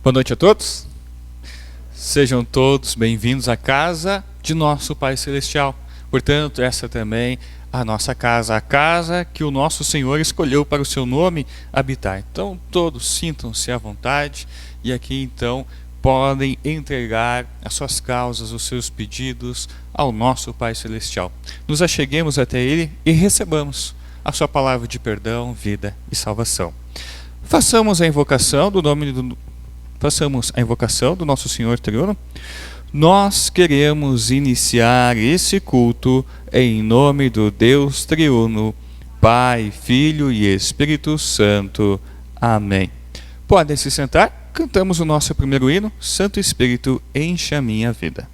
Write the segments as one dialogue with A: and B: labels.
A: Boa noite a todos. Sejam todos bem-vindos à casa de nosso Pai Celestial. Portanto, essa também a nossa casa, a casa que o nosso Senhor escolheu para o seu nome habitar. Então, todos sintam-se à vontade e aqui então podem entregar as suas causas, os seus pedidos ao nosso Pai Celestial. Nos acheguemos até Ele e recebamos a sua palavra de perdão, vida e salvação. Façamos a invocação do nosso Senhor Triuno. Nós queremos iniciar esse culto em nome do Deus Triuno, Pai, Filho e Espírito Santo. Amém. Podem se sentar, cantamos o nosso primeiro hino, Santo Espírito, encha a minha vida.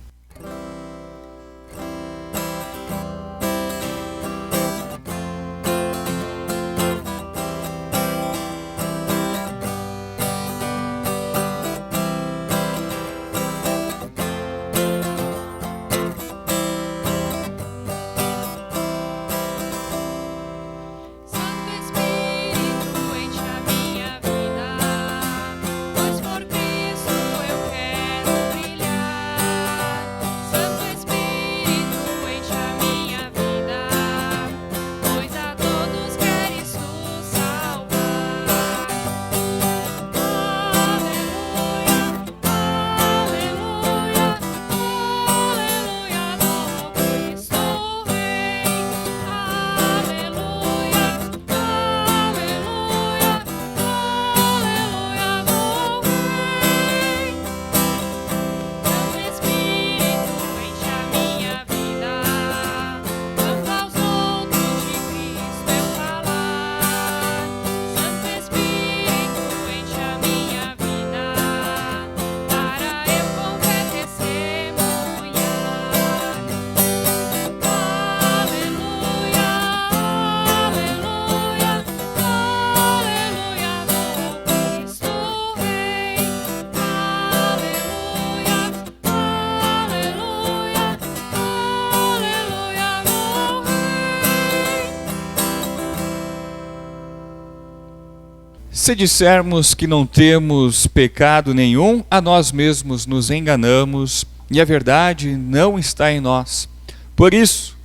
A: Se dissermos que não temos pecado nenhum, a nós mesmos nos enganamos e a verdade não está em nós. Por isso,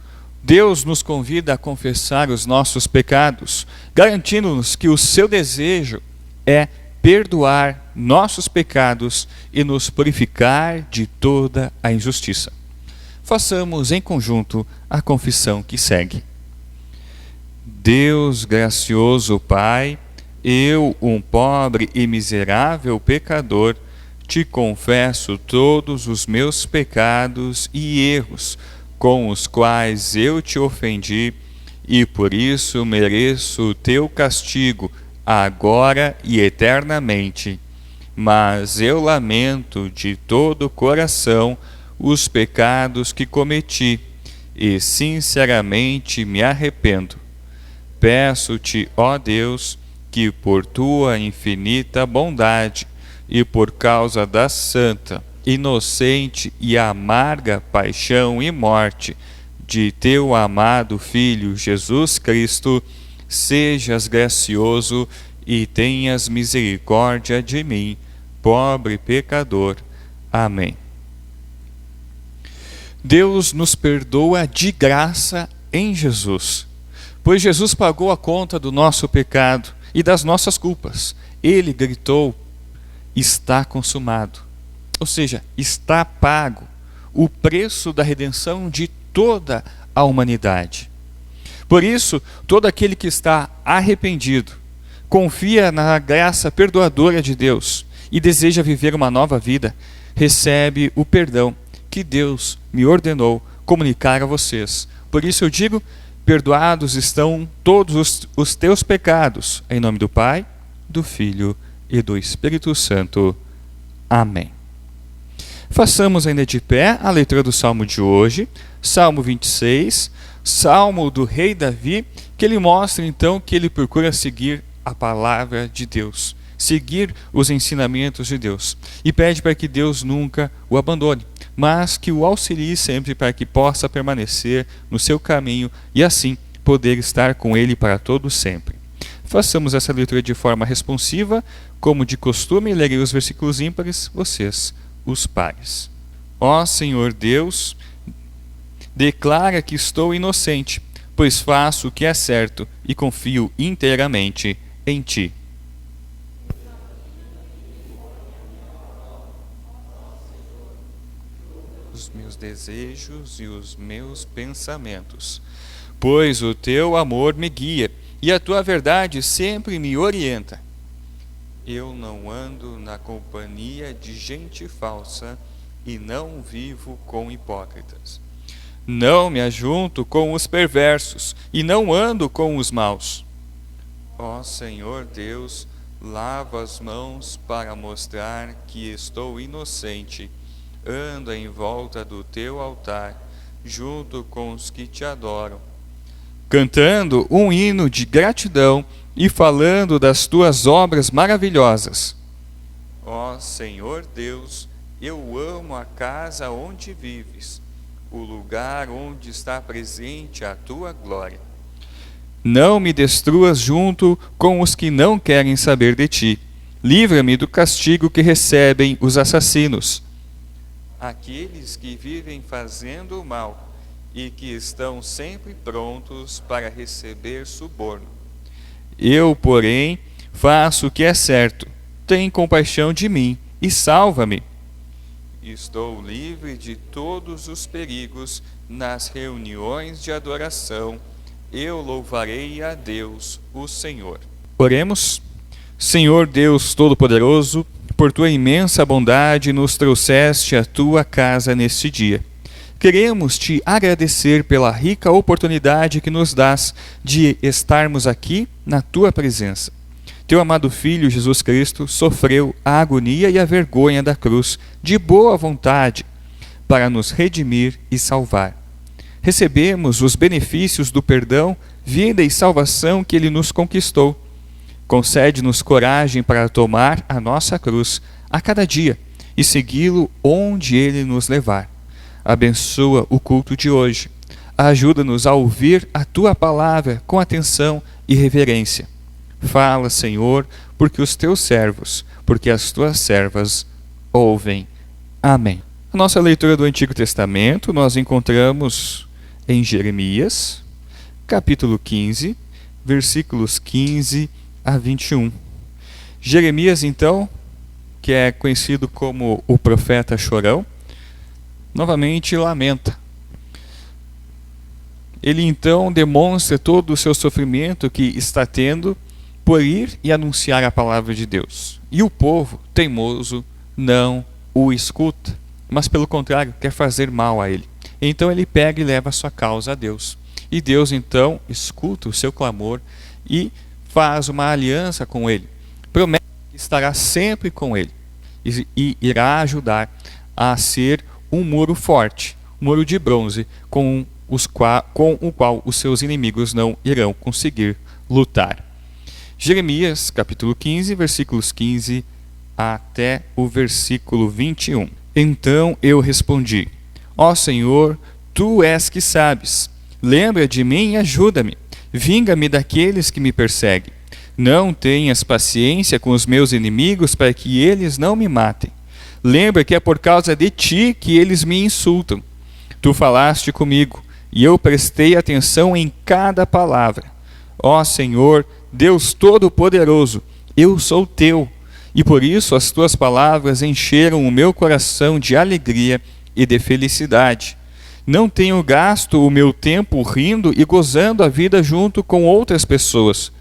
A: Deus nos convida a confessar os nossos pecados, garantindo-nos que o seu desejo é perdoar nossos pecados e nos purificar de toda a injustiça. Façamos em conjunto a confissão que segue. Deus gracioso Pai, eu, um pobre e miserável pecador, te confesso todos os meus pecados e erros com os quais eu te ofendi e por isso mereço o teu castigo agora e eternamente. Mas eu lamento de todo o coração os pecados que cometi e sinceramente me arrependo. Peço-te, ó Deus, que por tua infinita bondade e por causa da santa, inocente e amarga paixão e morte de teu amado Filho Jesus Cristo, sejas gracioso e tenhas misericórdia de mim, pobre pecador. Amém. Deus nos perdoa de graça em Jesus, pois Jesus pagou a conta do nosso pecado e das nossas culpas. Ele gritou, está consumado. Ou seja, está pago o preço da redenção de toda a humanidade. Por isso, todo aquele que está arrependido, confia na graça perdoadora de Deus e deseja viver uma nova vida, recebe o perdão que Deus me ordenou comunicar a vocês. Por isso eu digo, perdoados estão todos os teus pecados, em nome do Pai, do Filho e do Espírito Santo. Amém. Façamos ainda de pé a leitura do Salmo de hoje, Salmo 26, Salmo do rei Davi, que ele mostra então que ele procura seguir a palavra de Deus, seguir os ensinamentos de Deus, e pede para que Deus nunca o abandone, mas que o auxilie sempre para que possa permanecer no seu caminho e assim poder estar com Ele para todo sempre. Façamos essa leitura de forma responsiva, como de costume, lerei os versículos ímpares, vocês, os pares. Ó Senhor Deus, declara que estou inocente, pois faço o que é certo e confio inteiramente em Ti. Os meus desejos e os meus pensamentos, pois o Teu amor me guia e a Tua verdade sempre me orienta. Eu não ando na companhia de gente falsa e não vivo com hipócritas. Não me ajunto com os perversos e não ando com os maus. Ó Senhor Deus, lavo as mãos para mostrar que estou inocente. Ando em volta do Teu altar, junto com os que Te adoram, cantando um hino de gratidão e falando das Tuas obras maravilhosas. Ó Senhor Deus, eu amo a casa onde vives, o lugar onde está presente a Tua glória. Não me destruas junto com os que não querem saber de Ti. Livra-me do castigo que recebem os assassinos, aqueles que vivem fazendo o mal e que estão sempre prontos para receber suborno. Eu, porém, faço o que é certo. Tem compaixão de mim e salva-me. Estou livre de todos os perigos nas reuniões de adoração. Eu louvarei a Deus, o Senhor. Oremos. Senhor Deus Todo-Poderoso, por Tua imensa bondade nos trouxeste à Tua casa neste dia. Queremos Te agradecer pela rica oportunidade que nos dás de estarmos aqui na Tua presença. Teu amado Filho, Jesus Cristo, sofreu a agonia e a vergonha da cruz de boa vontade para nos redimir e salvar. Recebemos os benefícios do perdão, vida e salvação que Ele nos conquistou. Concede-nos coragem para tomar a nossa cruz a cada dia e segui-lo onde Ele nos levar. Abençoa o culto de hoje. Ajuda-nos a ouvir a Tua palavra com atenção e reverência. Fala, Senhor, porque os Teus servos, porque as Tuas servas ouvem. Amém. A nossa leitura do Antigo Testamento nós encontramos em Jeremias, capítulo 15, versículos 15 a 21. Jeremias, então, que é conhecido como o profeta chorão, novamente lamenta. Ele então demonstra todo o seu sofrimento que está tendo por ir e anunciar a palavra de Deus. E o povo, teimoso, não o escuta, mas pelo contrário, quer fazer mal a ele. Então ele pega e leva a sua causa a Deus. E Deus então escuta o seu clamor e faz uma aliança com ele. Promete que estará sempre com ele e irá ajudar a ser um muro forte, um muro de bronze, com o qual os seus inimigos não irão conseguir lutar. Jeremias, capítulo 15, versículos 15 até o versículo 21. Então eu respondi: Ó Senhor, Tu és que sabes. Lembra de mim e ajuda-me. Vinga-me daqueles que me perseguem. Não tenhas paciência com os meus inimigos para que eles não me matem. Lembra que é por causa de Ti que eles me insultam. Tu falaste comigo e eu prestei atenção em cada palavra. Ó Senhor, Deus Todo-Poderoso, eu sou Teu, e por isso as Tuas palavras encheram o meu coração de alegria e de felicidade. Não tenho gasto o meu tempo rindo e gozando a vida junto com outras pessoas.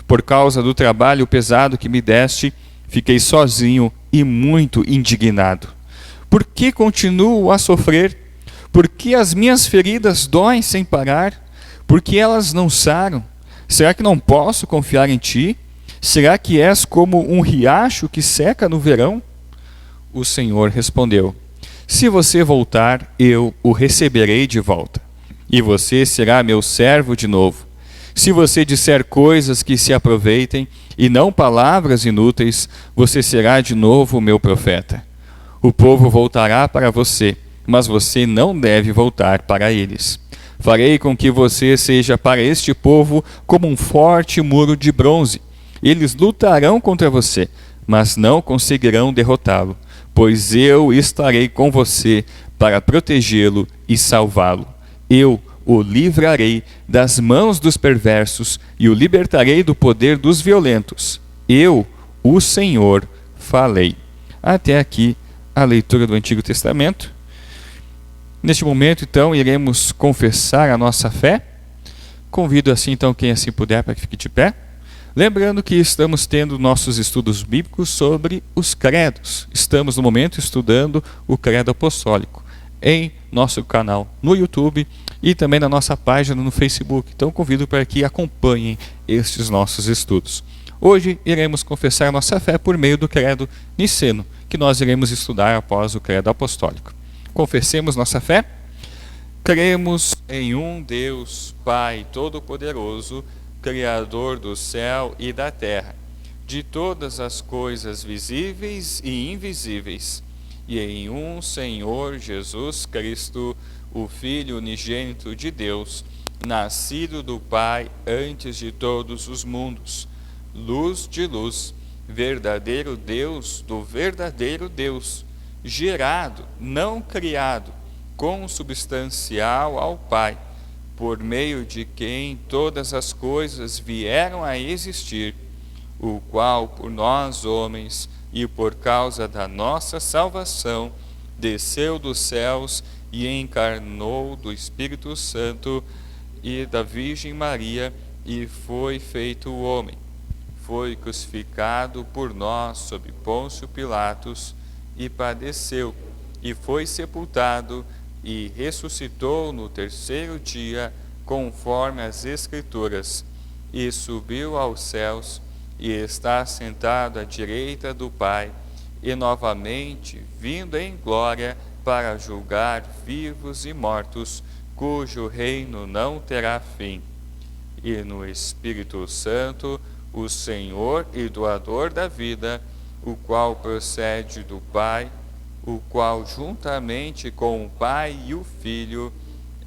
A: Por causa do trabalho pesado que me deste, fiquei sozinho e muito indignado. Por que continuo a sofrer? Por que as minhas feridas doem sem parar? Por que elas não saram? Será que não posso confiar em Ti? Será que és como um riacho que seca no verão? O Senhor respondeu: Se você voltar, eu o receberei de volta, e você será meu servo de novo. Se você disser coisas que se aproveitem, e não palavras inúteis, você será de novo meu profeta. O povo voltará para você, mas você não deve voltar para eles. Farei com que você seja para este povo como um forte muro de bronze. Eles lutarão contra você, mas não conseguirão derrotá-lo, pois eu estarei com você para protegê-lo e salvá-lo. Eu o livrarei das mãos dos perversos e o libertarei do poder dos violentos. Eu, o Senhor, falei. Até aqui a leitura do Antigo Testamento. Neste momento, então, iremos confessar a nossa fé. Convido assim, então, quem assim puder, para que fique de pé. Lembrando que estamos tendo nossos estudos bíblicos sobre os credos. Estamos, no momento, estudando o credo apostólico em nosso canal no YouTube e também na nossa página no Facebook. Então, convido para que acompanhem estes nossos estudos. Hoje, iremos confessar a nossa fé por meio do credo niceno, que nós iremos estudar após o credo apostólico. Confessemos nossa fé. Cremos em um Deus, Pai Todo-Poderoso, Criador do céu e da terra, de todas as coisas visíveis e invisíveis, e em um Senhor Jesus Cristo, o Filho unigênito de Deus, nascido do Pai antes de todos os mundos, luz de luz, verdadeiro Deus do verdadeiro Deus, gerado, não criado, consubstancial ao Pai, por meio de quem todas as coisas vieram a existir, o qual por nós homens e por causa da nossa salvação desceu dos céus e encarnou do Espírito Santo e da Virgem Maria e foi feito homem. Foi crucificado por nós sob Pôncio Pilatos e padeceu, e foi sepultado e ressuscitou no terceiro dia, conforme as Escrituras, e subiu aos céus, e está sentado à direita do Pai, e novamente vindo em glória para julgar vivos e mortos, cujo reino não terá fim. E no Espírito Santo, o Senhor e doador da vida, o qual procede do Pai, o qual juntamente com o Pai e o Filho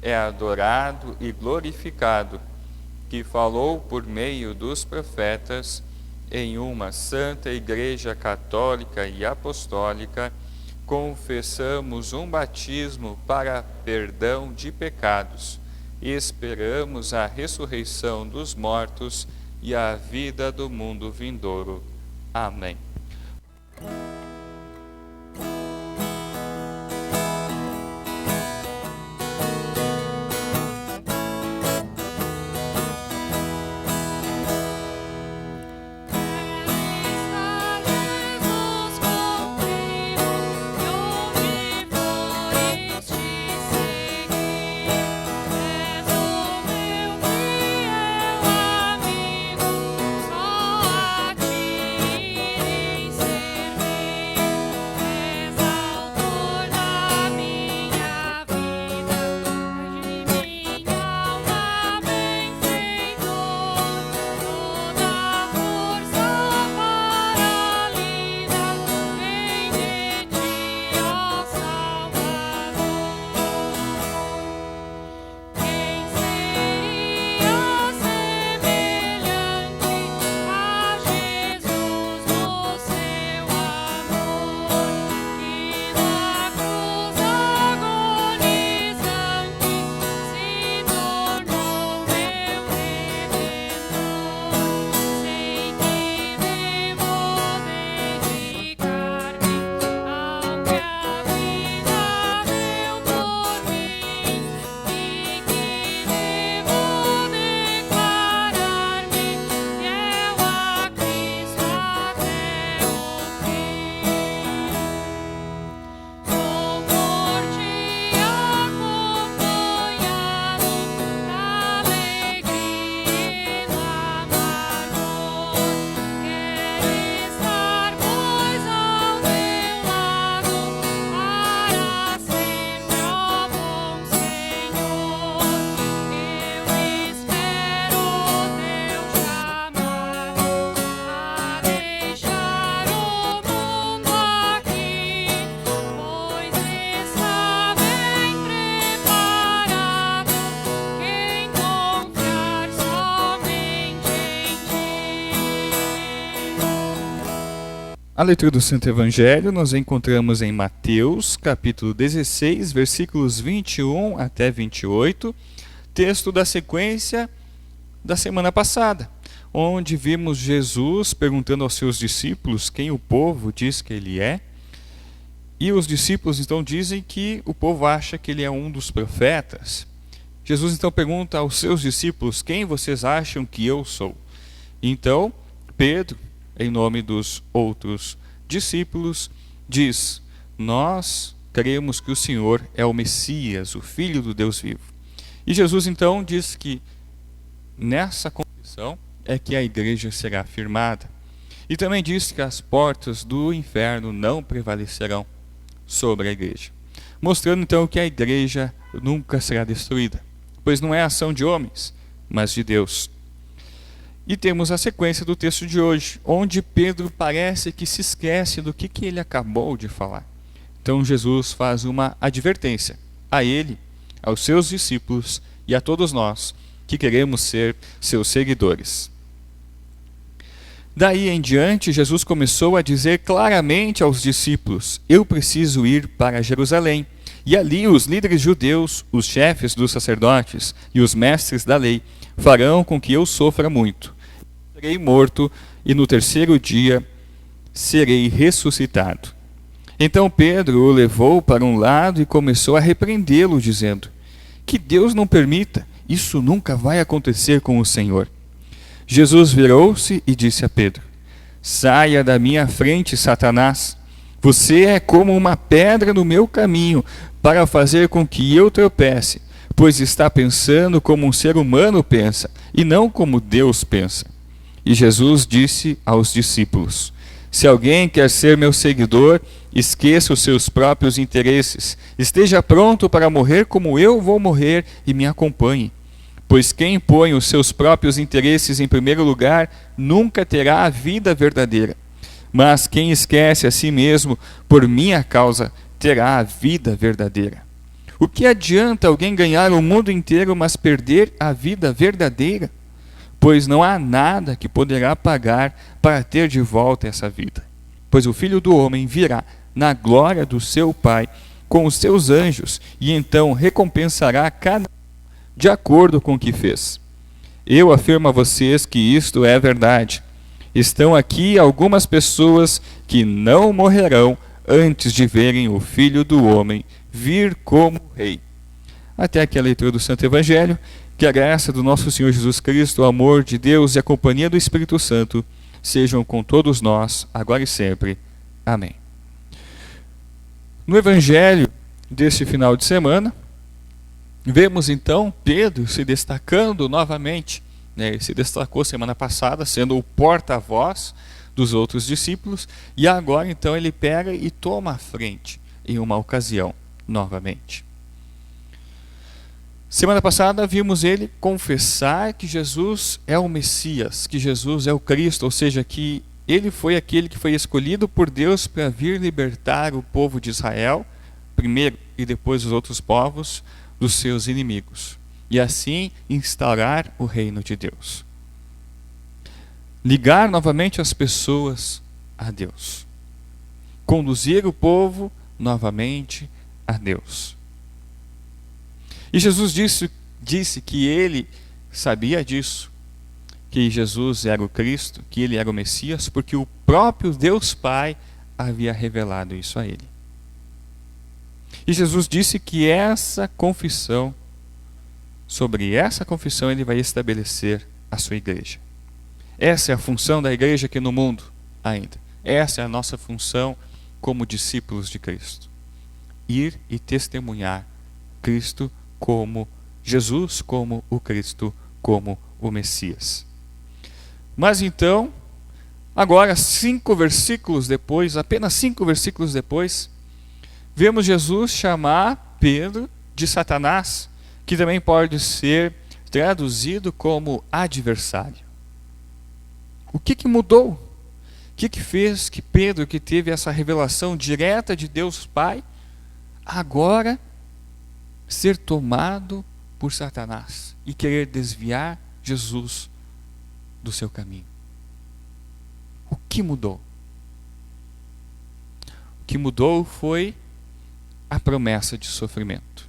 A: é adorado e glorificado, que falou por meio dos profetas, em uma santa Igreja católica e apostólica, confessamos um batismo para perdão de pecados e esperamos a ressurreição dos mortos e a vida do mundo vindouro. Amém. A leitura do Santo Evangelho nós encontramos em Mateus, capítulo 16, versículos 21 até 28, texto da sequência da semana passada, onde vimos Jesus perguntando aos seus discípulos quem o povo diz que ele é, e os discípulos então dizem que o povo acha que ele é um dos profetas. Jesus então pergunta aos seus discípulos: quem vocês acham que eu sou? Então Pedro, em nome dos outros discípulos, diz: nós cremos que o Senhor é o Messias, o Filho do Deus vivo. E Jesus então diz que nessa confissão é que a igreja será firmada. E também diz que as portas do inferno não prevalecerão sobre a igreja, mostrando então que a igreja nunca será destruída, pois não é ação de homens, mas de Deus. E temos a sequência do texto de hoje, onde Pedro parece que se esquece do que ele acabou de falar. Então Jesus faz uma advertência a ele, aos seus discípulos e a todos nós que queremos ser seus seguidores. Daí em diante, Jesus começou a dizer claramente aos discípulos: eu preciso ir para Jerusalém, e ali os líderes judeus, os chefes dos sacerdotes e os mestres da lei farão com que eu sofra muito. Serei morto e no terceiro dia serei ressuscitado. Então Pedro o levou para um lado e começou a repreendê-lo, dizendo: que Deus não permita, isso nunca vai acontecer com o Senhor. Jesus virou-se e disse a Pedro: saia da minha frente, Satanás. Você é como uma pedra no meu caminho para fazer com que eu tropece, pois está pensando como um ser humano pensa, e não como Deus pensa. E Jesus disse aos discípulos: se alguém quer ser meu seguidor, esqueça os seus próprios interesses, esteja pronto para morrer como eu vou morrer e me acompanhe. Pois quem põe os seus próprios interesses em primeiro lugar nunca terá a vida verdadeira. Mas quem esquece a si mesmo por minha causa terá a vida verdadeira. O que adianta alguém ganhar o mundo inteiro, mas perder a vida verdadeira? Pois não há nada que poderá pagar para ter de volta essa vida. Pois o Filho do Homem virá na glória do seu Pai com os seus anjos, e então recompensará cada um de acordo com o que fez. Eu afirmo a vocês que isto é verdade. Estão aqui algumas pessoas que não morrerão antes de verem o Filho do Homem vir como Rei. Até aqui a leitura do Santo Evangelho. Que a graça do nosso Senhor Jesus Cristo, o amor de Deus e a companhia do Espírito Santo sejam com todos nós, agora e sempre. Amém. No Evangelho deste final de semana, vemos então Pedro se destacando novamente. Ele se destacou semana passada, sendo o porta-voz dos outros discípulos, e agora então ele pega e toma a frente em uma ocasião novamente. Semana passada vimos ele confessar que Jesus é o Messias, que Jesus é o Cristo, ou seja, que ele foi aquele que foi escolhido por Deus para vir libertar o povo de Israel, primeiro e depois os outros povos, dos seus inimigos, e assim instaurar o reino de Deus. Ligar novamente as pessoas a Deus. Conduzir o povo novamente a Deus. E Jesus disse que ele sabia disso, que Jesus era o Cristo, que ele era o Messias, porque o próprio Deus Pai havia revelado isso a ele. E Jesus disse que sobre essa confissão ele vai estabelecer a sua igreja. Essa é a função da igreja aqui no mundo ainda. Essa é a nossa função como discípulos de Cristo. Ir e testemunhar Cristo como Jesus, como o Cristo, como o Messias. Mas então, agora 5 versículos depois, apenas 5 versículos depois, vemos Jesus chamar Pedro de Satanás, que também pode ser traduzido como adversário. O que mudou? O que fez que Pedro, que teve essa revelação direta de Deus Pai, agora ser tomado por Satanás e querer desviar Jesus do seu caminho? O que mudou? que mudou foi a promessa de sofrimento.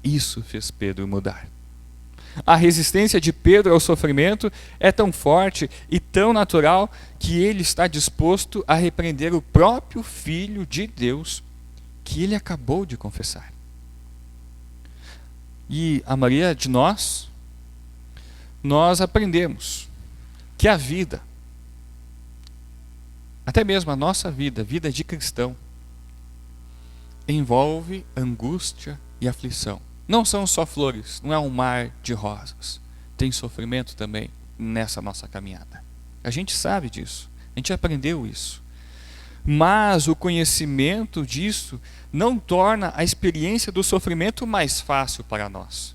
A: Isso fez Pedro mudar. A resistência de Pedro ao sofrimento é tão forte e tão natural que ele está disposto a repreender o próprio Filho de Deus que ele acabou de confessar. E a maioria de nós aprendemos que a vida, até mesmo a nossa vida, vida de cristão, envolve angústia e aflição. Não são só flores, não é um mar de rosas. Tem sofrimento também nessa nossa caminhada. A gente sabe disso, a gente aprendeu isso. Mas o conhecimento disso não torna a experiência do sofrimento mais fácil para nós.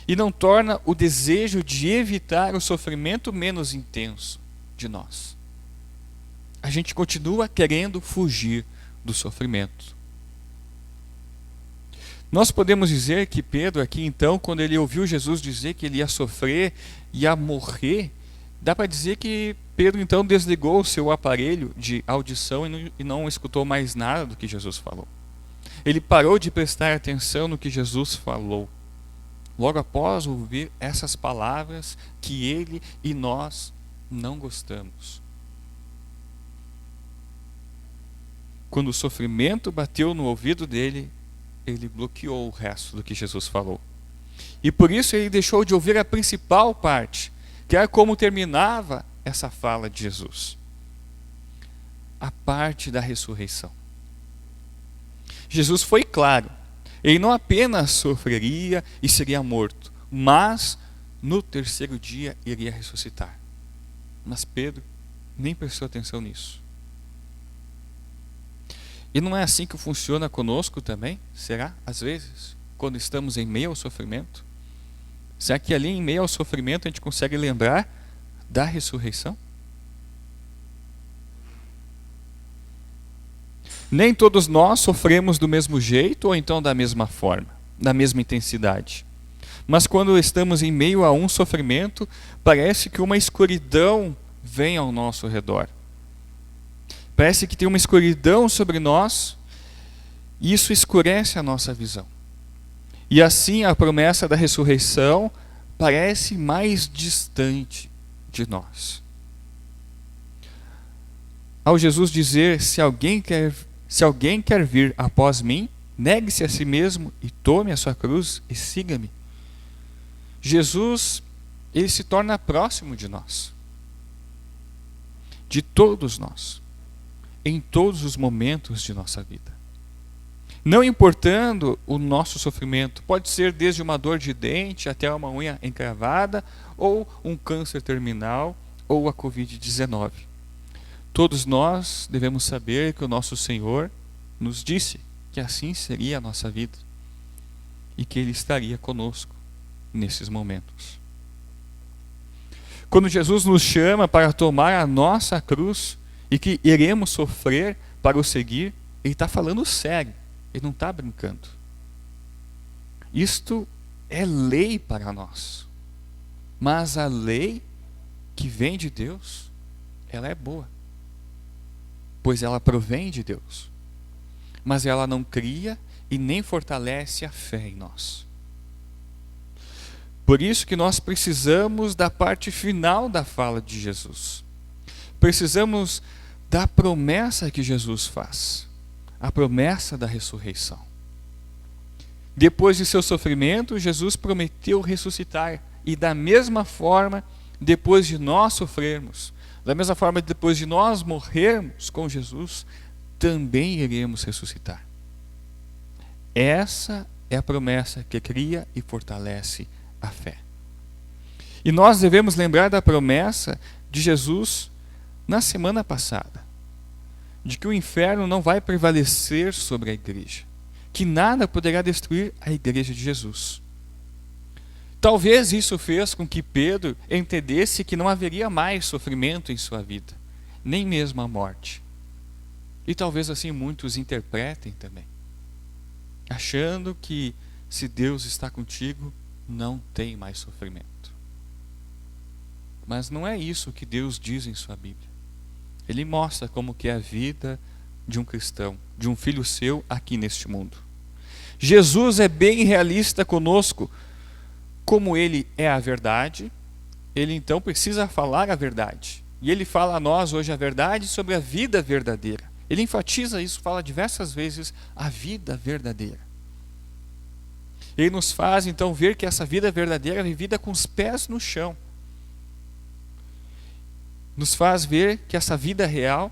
A: E não torna o desejo de evitar o sofrimento menos intenso de nós. A gente continua querendo fugir do sofrimento. Nós podemos dizer que Pedro aqui então, quando ele ouviu Jesus dizer que ele ia sofrer, ia morrer, dá para dizer que Pedro então desligou o seu aparelho de audição e não escutou mais nada do que Jesus falou. Ele parou de prestar atenção no que Jesus falou. Logo após ouvir essas palavras que ele e nós não gostamos. Quando o sofrimento bateu no ouvido dele, ele bloqueou o resto do que Jesus falou. E por isso ele deixou de ouvir a principal parte, que era como terminava essa fala de Jesus. A parte da ressurreição. Jesus foi claro. Ele não apenas sofreria e seria morto, mas no terceiro dia iria ressuscitar. Mas Pedro nem prestou atenção nisso. E não é assim que funciona conosco também? Será? Às vezes, quando estamos em meio ao sofrimento? Será que ali em meio ao sofrimento a gente consegue lembrar da ressurreição? Nem todos nós sofremos do mesmo jeito ou então da mesma forma, da mesma intensidade. Mas quando estamos em meio a um sofrimento, parece que uma escuridão vem ao nosso redor. Parece que tem uma escuridão sobre nós e isso escurece a nossa visão. E assim a promessa da ressurreição parece mais distante de nós. Ao Jesus dizer, se alguém quer vir após mim, negue-se a si mesmo e tome a sua cruz e siga-me. Jesus, ele se torna próximo de nós. De todos nós. Em todos os momentos de nossa vida. Não importando o nosso sofrimento, pode ser desde uma dor de dente até uma unha encravada, ou um câncer terminal, ou a Covid-19. Todos nós devemos saber que o nosso Senhor nos disse que assim seria a nossa vida e que Ele estaria conosco nesses momentos. Quando Jesus nos chama para tomar a nossa cruz e que iremos sofrer para o seguir, Ele está falando sério, Ele não está brincando. Isto é lei para nós, mas a lei que vem de Deus, ela é boa, pois ela provém de Deus, mas ela não cria e nem fortalece a fé em nós. Por isso que nós precisamos da parte final da fala de Jesus. Precisamos da promessa que Jesus faz, a promessa da ressurreição. Depois de seu sofrimento, Jesus prometeu ressuscitar, e da mesma forma, depois de nós sofrermos, da mesma forma, depois de nós morrermos com Jesus, também iremos ressuscitar. Essa é a promessa que cria e fortalece a fé. E nós devemos lembrar da promessa de Jesus na semana passada, de que o inferno não vai prevalecer sobre a igreja, que nada poderá destruir a igreja de Jesus. Talvez isso fez com que Pedro entendesse que não haveria mais sofrimento em sua vida, nem mesmo a morte. E talvez assim muitos interpretem também, achando que se Deus está contigo, não tem mais sofrimento. Mas não é isso que Deus diz em sua Bíblia. Ele mostra como que é a vida de um cristão, de um filho seu aqui neste mundo. Jesus é bem realista conosco. Como ele é a verdade, ele então precisa falar a verdade. E ele fala a nós hoje a verdade sobre a vida verdadeira. Ele enfatiza isso, fala diversas vezes a vida verdadeira. Ele nos faz então ver que essa vida verdadeira é vivida com os pés no chão. Nos faz ver que essa vida real,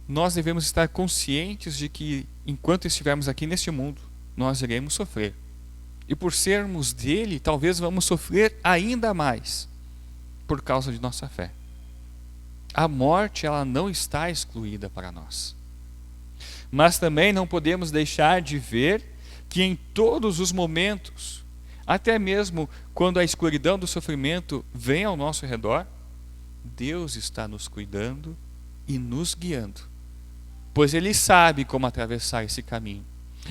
A: nós devemos estar conscientes de que enquanto estivermos aqui neste mundo, nós iremos sofrer. E por sermos dele, talvez vamos sofrer ainda mais por causa de nossa fé. A morte, ela não está excluída para nós. Mas também não podemos deixar de ver que em todos os momentos, até mesmo quando a escuridão do sofrimento vem ao nosso redor, Deus está nos cuidando e nos guiando. Pois Ele sabe como atravessar esse caminho.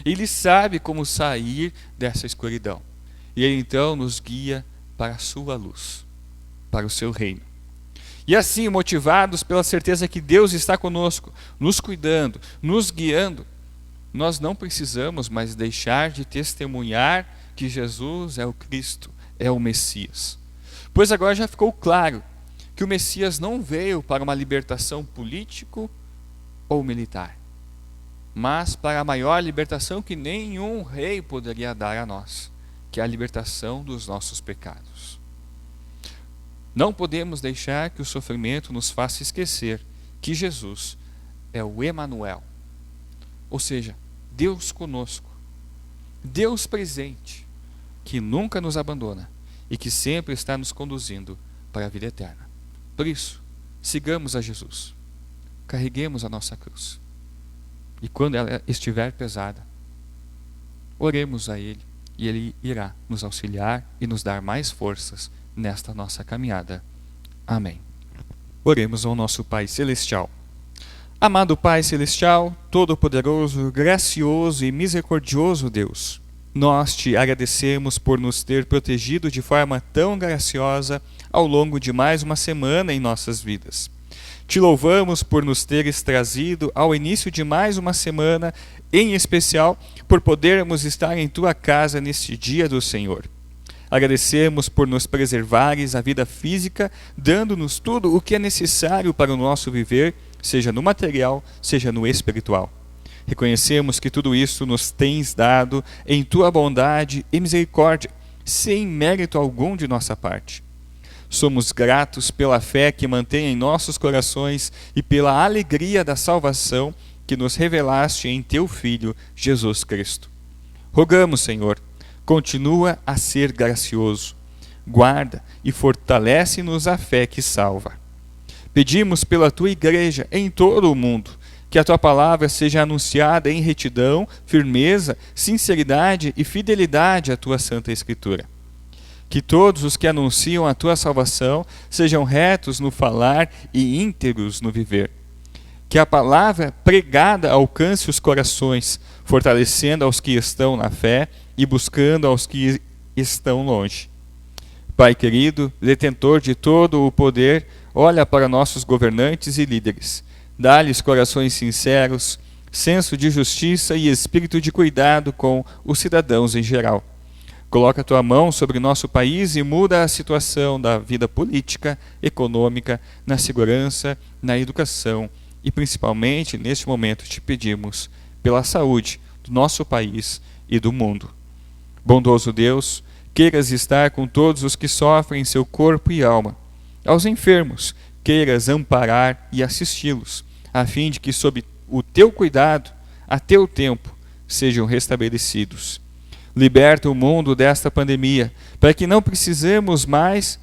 A: Ele sabe como sair dessa escuridão. E Ele então nos guia para a sua luz, para o seu reino. E assim, motivados pela certeza que Deus está conosco, nos cuidando, nos guiando, nós não precisamos mais deixar de testemunhar que Jesus é o Cristo, é o Messias. Pois agora já ficou claro que o Messias não veio para uma libertação político ou militar, mas para a maior libertação que nenhum rei poderia dar a nós, que é a libertação dos nossos pecados. Não podemos deixar que o sofrimento nos faça esquecer que Jesus é o Emanuel, ou seja, Deus conosco, Deus presente, que nunca nos abandona e que sempre está nos conduzindo para a vida eterna. Por isso, sigamos a Jesus, carreguemos a nossa cruz. E quando ela estiver pesada, oremos a Ele e Ele irá nos auxiliar e nos dar mais forças nesta nossa caminhada. Amém. Oremos ao nosso Pai Celestial. Amado Pai Celestial, Todo-Poderoso, Gracioso e Misericordioso Deus, nós te agradecemos por nos ter protegido de forma tão graciosa ao longo de mais uma semana em nossas vidas. Te louvamos por nos teres trazido ao início de mais uma semana, em especial por podermos estar em tua casa neste dia do Senhor. Agradecemos por nos preservares a vida física, dando-nos tudo o que é necessário para o nosso viver, seja no material, seja no espiritual. Reconhecemos que tudo isso nos tens dado em tua bondade e misericórdia, sem mérito algum de nossa parte. Somos gratos pela fé que mantém em nossos corações e pela alegria da salvação que nos revelaste em teu Filho, Jesus Cristo. Rogamos, Senhor, continua a ser gracioso, guarda e fortalece-nos a fé que salva. Pedimos pela tua igreja em todo o mundo, que a tua palavra seja anunciada em retidão, firmeza, sinceridade e fidelidade à tua Santa Escritura. Que todos os que anunciam a tua salvação sejam retos no falar e íntegros no viver. Que a palavra pregada alcance os corações, fortalecendo aos que estão na fé e buscando aos que estão longe. Pai querido, detentor de todo o poder, olha para nossos governantes e líderes. Dá-lhes corações sinceros, senso de justiça e espírito de cuidado com os cidadãos em geral. Coloca a tua mão sobre nosso país e muda a situação da vida política, econômica, na segurança, na educação e principalmente neste momento te pedimos pela saúde do nosso país e do mundo. Bondoso Deus, queiras estar com todos os que sofrem em seu corpo e alma. Aos enfermos, queiras amparar e assisti-los, a fim de que sob o teu cuidado, a teu tempo, sejam restabelecidos. Liberta o mundo desta pandemia, para que não precisemos mais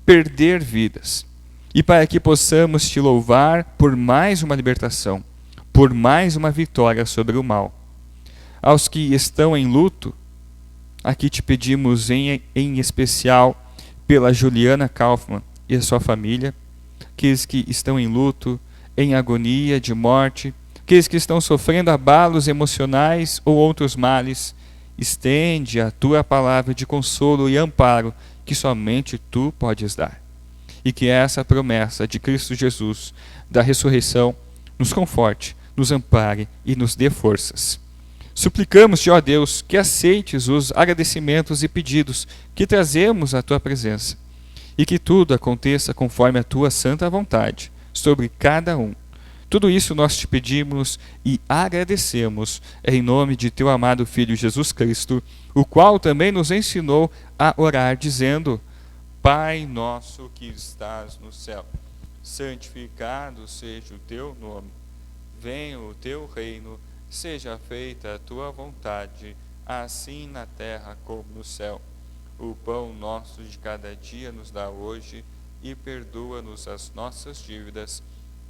A: perder vidas. E para que possamos te louvar por mais uma libertação, por mais uma vitória sobre o mal. Aos que estão em luto, aqui te pedimos em especial pela Juliana Kaufmann e a sua família, aqueles que estão em luto, em agonia de morte, aqueles que estão sofrendo abalos emocionais ou outros males. Estende a tua palavra de consolo e amparo que somente tu podes dar. E que essa promessa de Cristo Jesus, da ressurreição, nos conforte, nos ampare e nos dê forças. Suplicamos-te, ó Deus, que aceites os agradecimentos e pedidos que trazemos à tua presença, e que tudo aconteça conforme a tua santa vontade sobre cada um. Tudo isso nós te pedimos e agradecemos em nome de teu amado Filho Jesus Cristo, o qual também nos ensinou a orar, dizendo: Pai nosso que estás no céu, santificado seja o teu nome. Venha o teu reino, seja feita a tua vontade, assim na terra como no céu. O pão nosso de cada dia nos dá hoje, e perdoa-nos as nossas dívidas,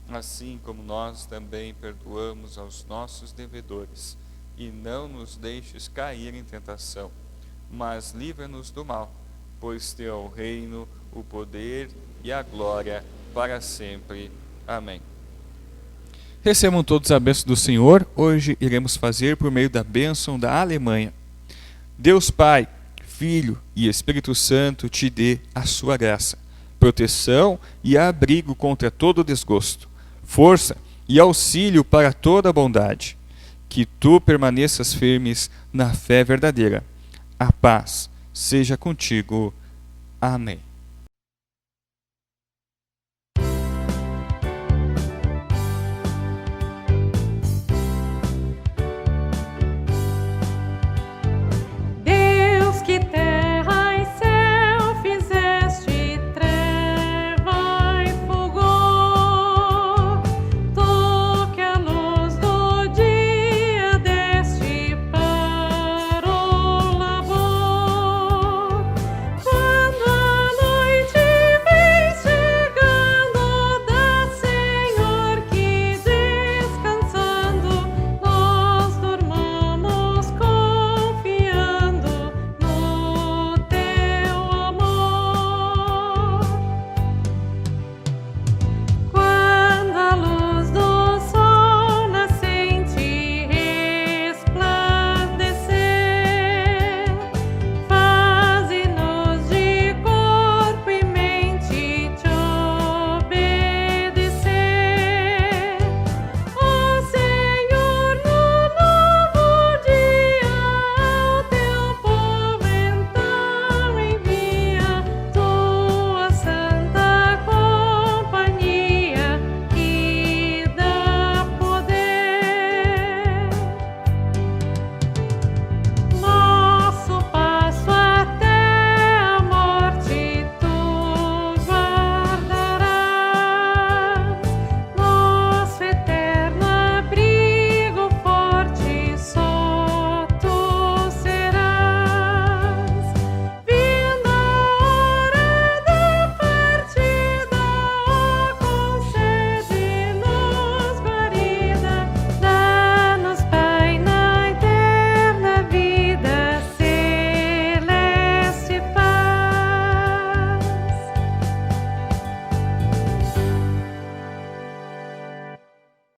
A: assim como nós também perdoamos aos nossos devedores. E não nos deixes cair em tentação, mas livra-nos do mal, pois teu é o reino, o poder e a glória para sempre. Amém. Recebam todos a bênção do Senhor. Hoje iremos fazer por meio da bênção da Alemanha. Deus Pai, Filho e Espírito Santo te dê a sua graça, proteção e abrigo contra todo desgosto, força e auxílio para toda bondade. Que tu permaneças firmes na fé verdadeira. A paz seja contigo. Amém.